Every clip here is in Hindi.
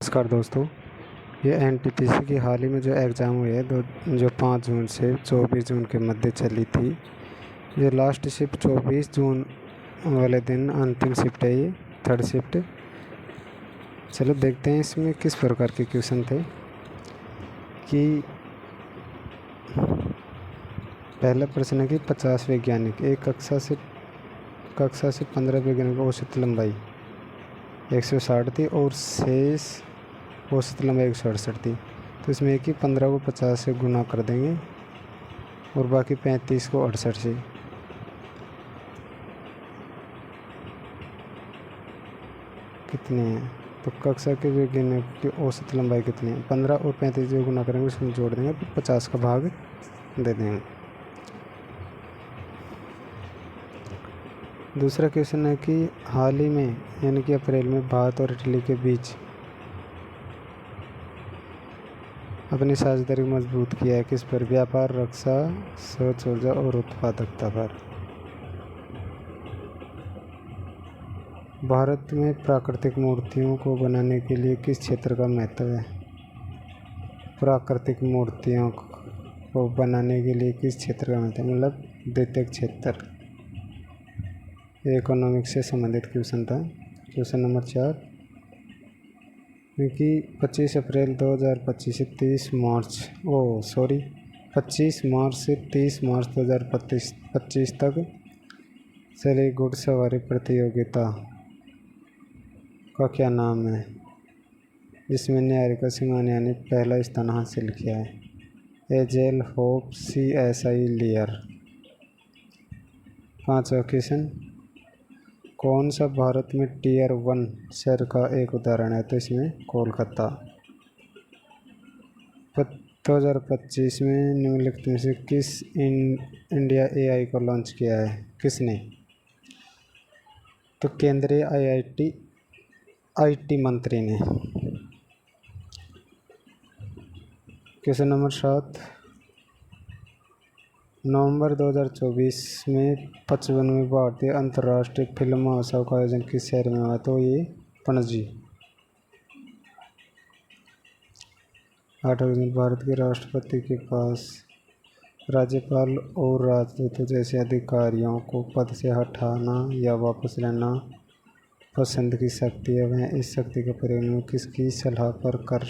नमस्कार दोस्तों। ये एनटीपीसी की हाल ही में जो एग्ज़ाम हुई है जो 5 जून से 24 जून के मध्य चली थी। ये लास्ट शिफ्ट 24 जून वाले दिन अंतिम शिफ्ट है, ये थर्ड शिफ्ट। चलो देखते हैं इसमें किस प्रकार के क्वेश्चन थे। कि पहला प्रश्न है कि 50 वैज्ञानिक एक कक्षा से 15 वैज्ञानिक औसत लंबाई 160 थी और शेष औसत लंबाई 168 थी। तो इसमें एक ही 15 को 50 से गुना कर देंगे और बाकी 35 को 68 से। कितनी है? तो कक्षा के वैज्ञानिक की औसत लंबाई कितनी है? 15 और 35 जो गुना करेंगे उसमें जोड़ देंगे, फिर 50 का भाग दे देंगे। दूसरा क्वेश्चन है कि हाल ही में यानी कि अप्रैल में भारत और इटली के बीच अपनी साझेदारी मजबूत किया है किस पर? व्यापार, रक्षा, स्वच्छ ऊर्जा और उत्पादकता पर। भारत में प्राकृतिक मूर्तियों को बनाने के लिए किस क्षेत्र का महत्व है? प्राकृतिक मूर्तियों को बनाने के लिए किस क्षेत्र का महत्व है? मतलब द्वितीयक क्षेत्र। इकोनॉमिक्स से संबंधित क्वेश्चन था। क्वेश्चन नंबर 4 कि 25 अप्रैल 2025 से 25 मार्च से 30 मार्च 2025 तक चली घुड़सवारी प्रतियोगिता का क्या नाम है, जिसमें निहारिका सिंघानिया ने पहला स्थान हासिल किया है? एजेल होप CSI लियर। 5वां क्वेश्चन, कौन सा भारत में टियर 1 शहर का एक उदाहरण है? तो इसमें कोलकाता। 2025 में निम्नलिखित में से किस इंडिया AI को लॉन्च किया है? किसने? तो केंद्रीय IT मंत्री ने। क्वेश्चन नंबर 7, नवंबर 2024 में 55वें भारतीय अंतर्राष्ट्रीय फिल्म महोत्सव का आयोजन किस शहर में हुआ? तो ये पणजी। 8वां क्वेश्चन, भारत के राष्ट्रपति के पास राज्यपाल और राजदूतों जैसे अधिकारियों को पद से हटाना या वापस लेना पसंद की शक्ति है। वह इस शक्ति का प्रयोग किसकी सलाह पर कर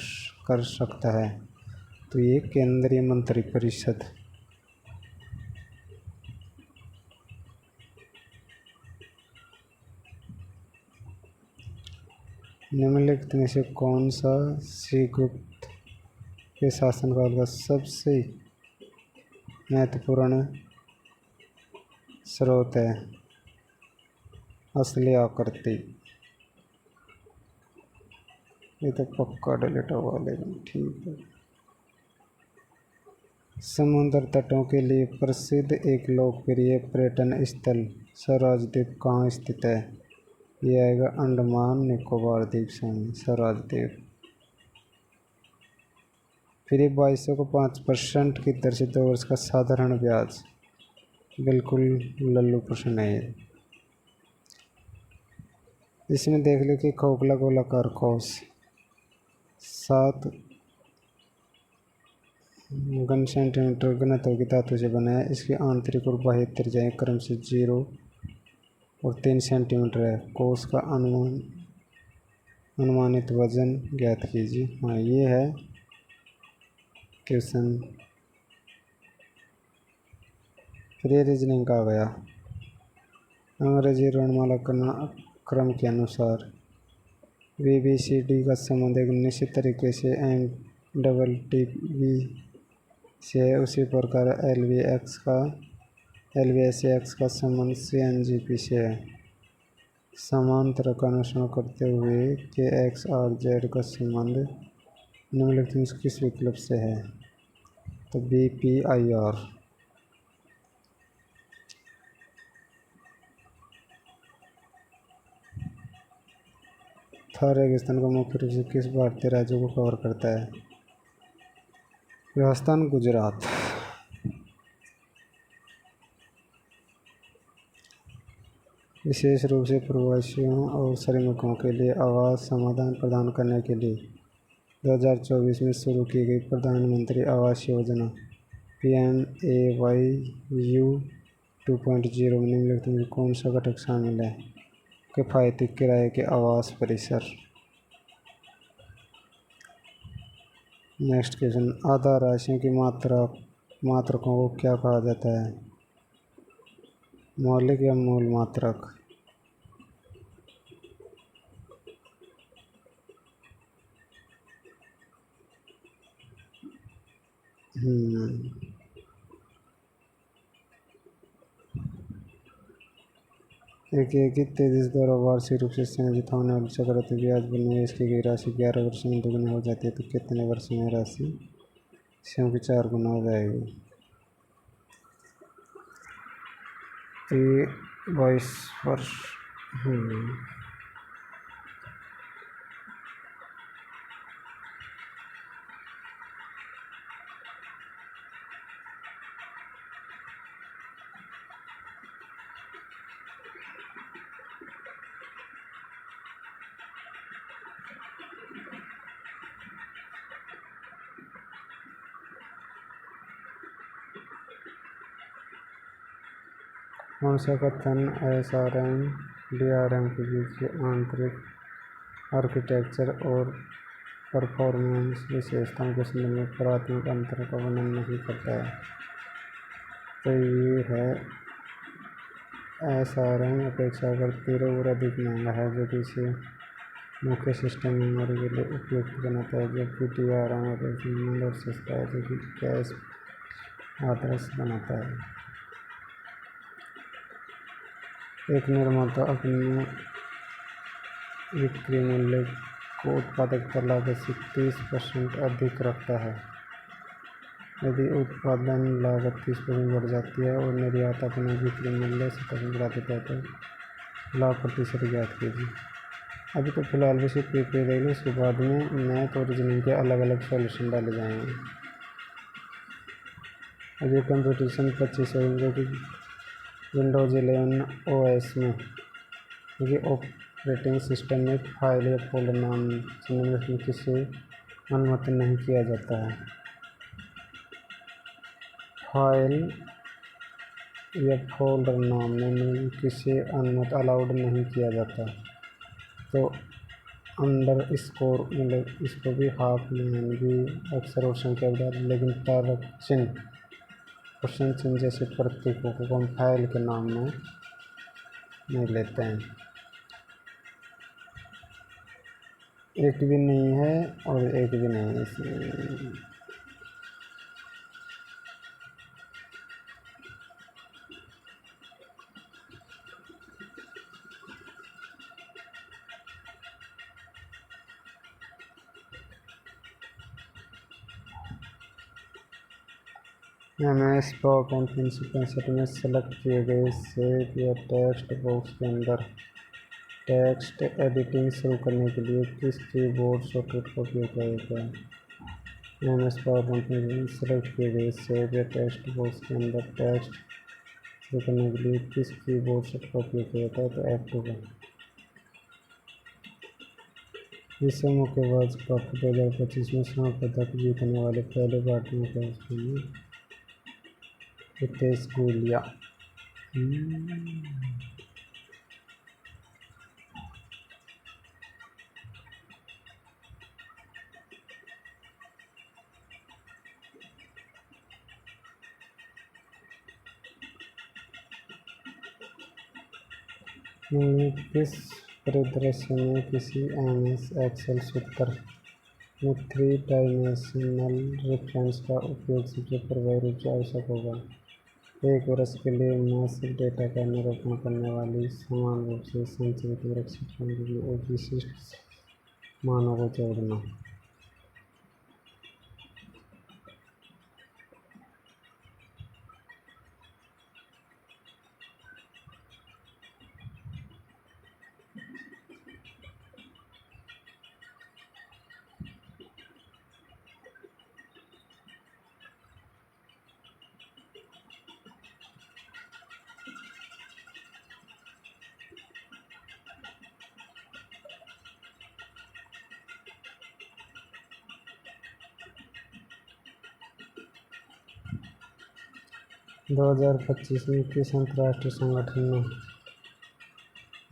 सकता है? तो ये केंद्रीय मंत्रिपरिषद। निम्नलिखित में से कौन सा श्रीगुप्त के शासनकाल का सबसे महत्वपूर्ण स्रोत है? असली आकृति। ये तो पक्का डिलीट हुआ, लेकिन ठीक है। समुद्र तटों के लिए प्रसिद्ध एक लोकप्रिय पर्यटन स्थल स्वराज द्वीप कहाँ स्थित है? यह आएगा अंडमान निकोबार द्वीप समूह, स्वराज द्वीप। फिर ये 2200 को 5% की दर से 2 वर्ष का साधारण ब्याज। बिल्कुल लल्लू प्रश्न है। इसमें देख लो कि खोखला गोलाकार कोश 7 घन सेंटीमीटर घनत्व की धातु से बना है। इसकी आंतरिक और बाह्य त्रिज्याएं क्रम से 0 और 3 सेंटीमीटर है। कोश का अनुमानित वजन ज्ञात कीजिए। हाँ, ये है क्वेश्चन। फिर ये रीजनिंग का आ गया। अंग्रेजी वर्णमाला क्रम के अनुसार VBCD का संबंध एक निश्चित तरीके से MTTV से है। उसी प्रकार LVS का संबंध CNGP से है। समांतर का अनुसरण करते हुए KX और Z का संबंध निम्नलिखित में किस विकल्प से है? तो BPIR। थार रेगिस्तान का मुख्य रूप से किस भारतीय राज्यों को कवर करता है? राजस्थान, गुजरात। विशेष रूप से प्रवासियों और श्रमिकों के लिए आवास समाधान प्रदान करने के लिए 2024 में शुरू की गई प्रधानमंत्री आवास योजना PMAYU 2.0 में निम्नलिखित में कौन सा घटक शामिल है? किफ़ायती किराए के आवास परिसर। नेक्स्ट क्वेश्चन, आधार राशियों की मात्रकों को क्या कहा जाता है? मौलिक या मूल मात्रक? एक तेजी से द्वारा वार्षिक रूप से संयोजित होने वाली चक्रवृद्धि ब्याज पर निवेश की गई राशि 11 वर्षों में दोगुनी हो जाती है तो कितने वर्षों में राशि स्वयं की 4 गुना हो जाएगी? 22 वर्ष। कौन सा कथन SRM DRM के बीच आंतरिक आर्किटेक्चर और परफॉर्मेंस विशेषताओं के संबंध में प्राथमिक अंतर का वर्णन नहीं करता है? तो ये है SRM अपेक्षाकृत 13 और अधिक महंगा है जो कि इसे मुख्य सिस्टम मेमोरी के लिए उपयुक्त बनाता है, जबकि DRM अपेक्षाकृत मंद और सस्ता है जो कि कैश आदर्श बनाता है। एक निर्माता अपने बिक्री मूल्य को उत्पादकता लागत से 30% अधिक रखता है। यदि उत्पादन लागत 30% बढ़ जाती है और निर्यात अपने बिक्री मूल्य 70% बढ़ा देता है तो लाभ प्रतिशत ज्ञात कीजिए। अभी तो फिलहाल वैसे प्रीपेड रहेगी, उसके बाद में मैथ और रीजनिंग के अलग अलग सॉल्यूशन डाले जाएंगे। अभी कंपटीशन 25 है जो कि विंडोज 11 OS में, क्योंकि ऑपरेटिंग सिस्टम में फाइल या फोल्डर नाम चिन्ह में किसी अनुमति नहीं किया जाता है। फाइल या फोल्डर नाम में किसी अनुमति अलाउड नहीं किया जाता, तो अंडर स्कोर मतलब इसको भी हाफ में भी अक्षर और संख्या बता, लेकिन तारक चिन्ह क्वेश्चन चिन्ह जैसे प्रतीकों को हम फाइल के नाम में नहीं लेते हैं। एक भी नहीं है और एक भी नहीं है इसमें। MS PowerPoint 365 में सेलेक्ट किए गए सेव या टेक्स्ट बॉक्स के अंदर टेक्स्ट एडिटिंग शुरू करने के लिए किस कीबोर्ड शॉर्टकट का उपयोग किया जाता है? MS PowerPoint में सेलेक्ट किए गए सेव या टेक्स्ट बॉक्स के अंदर टेक्स्ट शुरू करने के लिए किस कीबोर्ड शॉर्टकट का उपयोग किया जाता है? तो F2 का। विश्व मुक्केबाज कप 2025 में स्वर्ण पदक जीतने वाले पहले भारतीय का हितेश गुलिया। किस परिदृश्य में किसी MS Excel सूत्र में 3 डायमेंशनल रेफरेंस का उपयोग सबसे प्रभावी रूप से आवश्यक होगा? एक वर्ष के लिए मासिक डेटा का निरूपण करने वाली समान रूप से संचित सुरक्षित होने के लिए एक विशिष्ट मानों को जोड़ना। 2025 में किस अंतर्राष्ट्रीय संगठन ने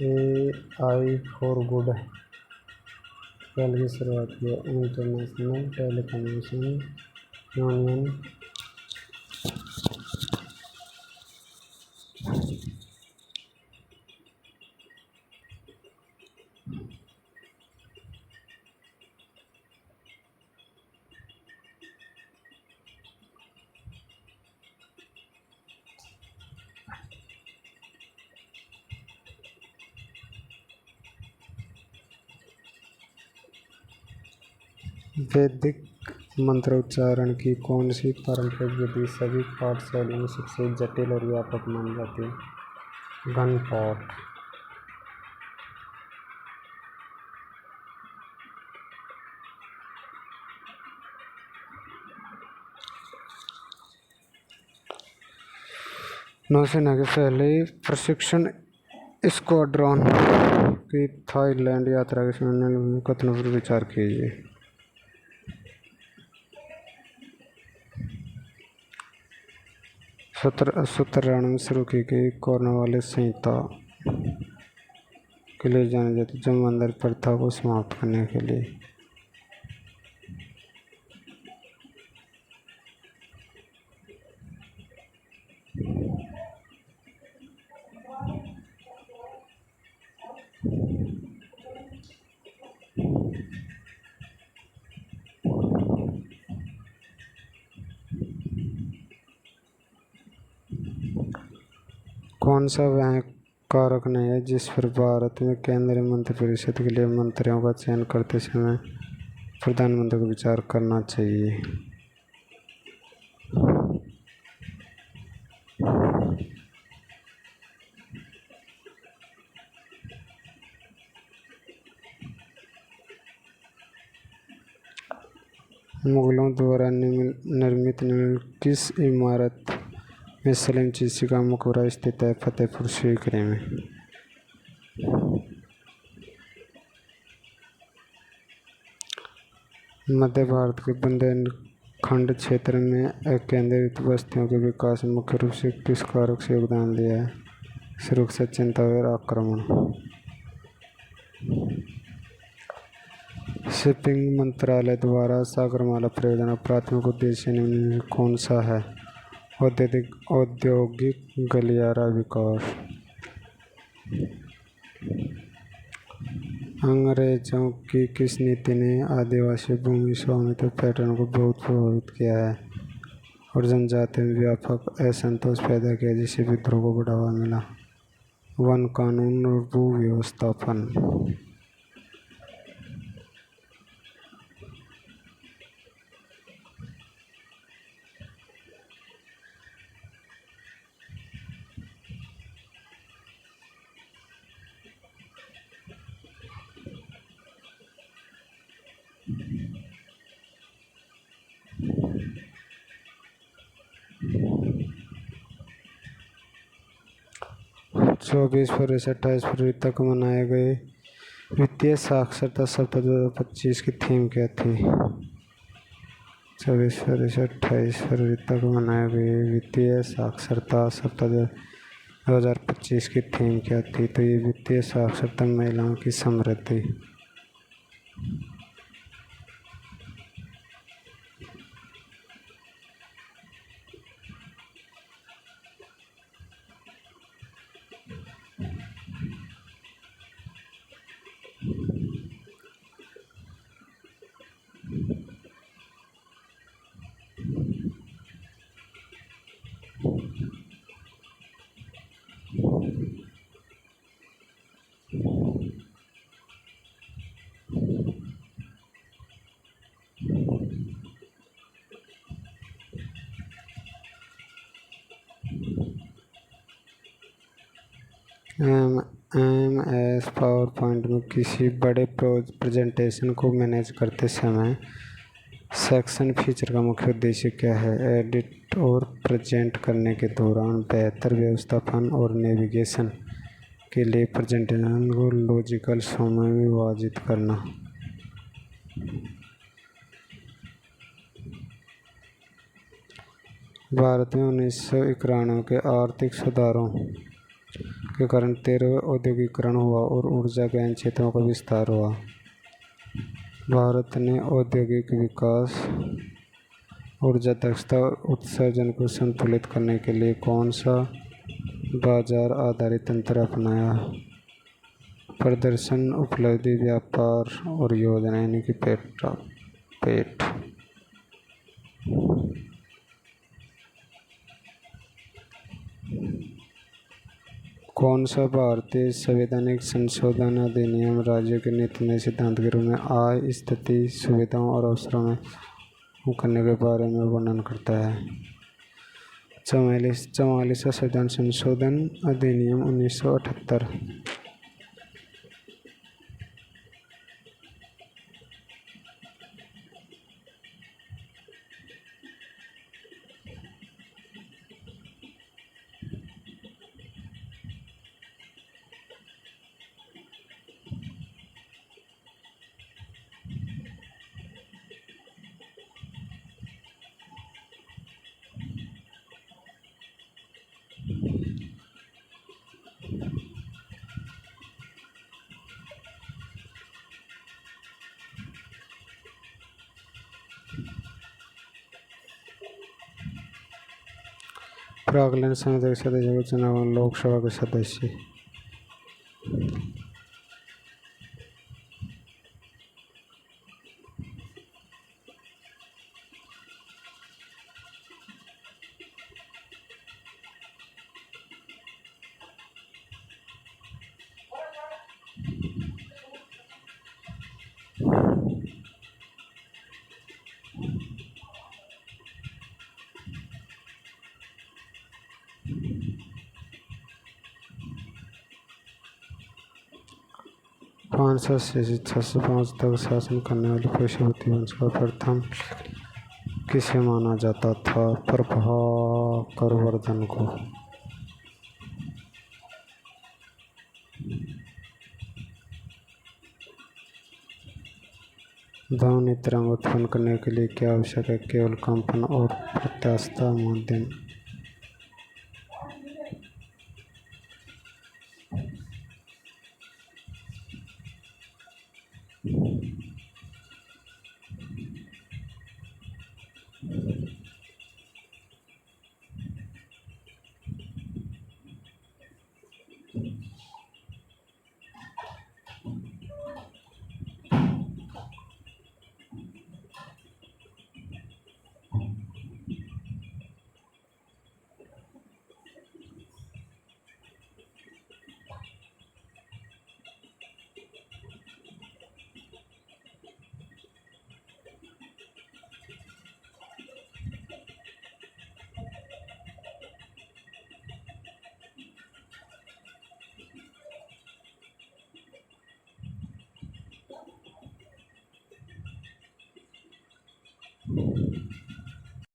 AI फॉर गुड पहल की शुरुआत की? International telecommunication union. वैदिक मंत्रोच्चारण की कौन सी पारंपरिक विधि सभी पाठशैलियों में सबसे जटिल और व्यापक मानी जाती है? घनपाठ। नौसेना के पहले प्रशिक्षण स्क्वाड्रन की थाईलैंड यात्रा के समय कथनों पर विचार कीजिए। सत्रह में शुरू की गई कॉर्नवालिस संहिता के लिए जाने जाती जमींदारी प्रथा को समाप्त करने के लिए। कौन सा वह कारक नहीं है जिस पर भारत में केंद्रीय मंत्रिपरिषद के लिए मंत्रियों का चयन करते समय प्रधानमंत्री को विचार करना चाहिए? मुगलों द्वारा निर्मित किस इमारत में सलीम चिश्ती का मकबरा स्थित है? फतेहपुर सीकरी में। मध्य भारत के बुंदेलखंड क्षेत्र में अकेंद्रित बस्तियों के विकास में मुख्य रूप से किस कारक से योगदान दिया है? सुरक्षा, चिंता और आक्रमण। शिपिंग मंत्रालय द्वारा सागरमाला परियोजना प्राथमिक उद्देश्य निम्न में कौन सा है? औद्योगिक गलियारा विकास। अंग्रेजों की किस नीति ने आदिवासी भूमि स्वामित्व पैटर्न को बहुत प्रभावित किया है और जनजाति में व्यापक असंतोष पैदा किया, जिससे विद्रोह को बढ़ावा मिला? वन कानून और भू व्यवस्थापन। चौबीस फरवरी से 28 फरवरी तक मनाए गए वित्तीय साक्षरता सप्ताह 2025 की थीम क्या थी? 24 फरवरी से 28 फरवरी तक मनाए गए वित्तीय साक्षरता सप्ताह 2025 की थीम क्या थी? तो ये वित्तीय साक्षरता महिलाओं की समृद्धि। MS पावर पॉइंट में किसी बड़े प्रेजेंटेशन को मैनेज करते समय सेक्शन फीचर का मुख्य उद्देश्य क्या है? एडिट और प्रेजेंट करने के दौरान बेहतर व्यवस्थापन और नेविगेशन के लिए प्रेजेंटेशन को लॉजिकल समूह में विभाजित करना। भारत में 1991 के आर्थिक सुधारों के कारण 13वां औद्योगिकीकरण हुआ और ऊर्जा के अन्य क्षेत्रों का विस्तार हुआ। भारत ने औद्योगिक विकास, ऊर्जा दक्षता और उत्सर्जन को संतुलित करने के लिए कौन सा बाजार आधारित तंत्र अपनाया? प्रदर्शन, उपलब्धि, व्यापार और योजना यानी कि पेट। कौन सा भारतीय संवैधानिक संशोधन अधिनियम राज्यों के नीति में सिद्धांत के रूप में आय, स्थिति, सुविधाओं और अवसरों में करने के बारे में वर्णन करता है? 44वां संविधान संशोधन अधिनियम 1978। प्राक्कलन समिति के सदस्य को चुनाव लोकसभा के सदस्य। पाँच सौ से 605 तक शासन करने वाले पुष्यवती वंश का प्रथम किसे माना जाता था? प्रभाकर वर्धन को। ध्वनि तरंग उत्पन्न करने के लिए क्या आवश्यक है? केवल कंपन और प्रत्यास्थ माध्यम।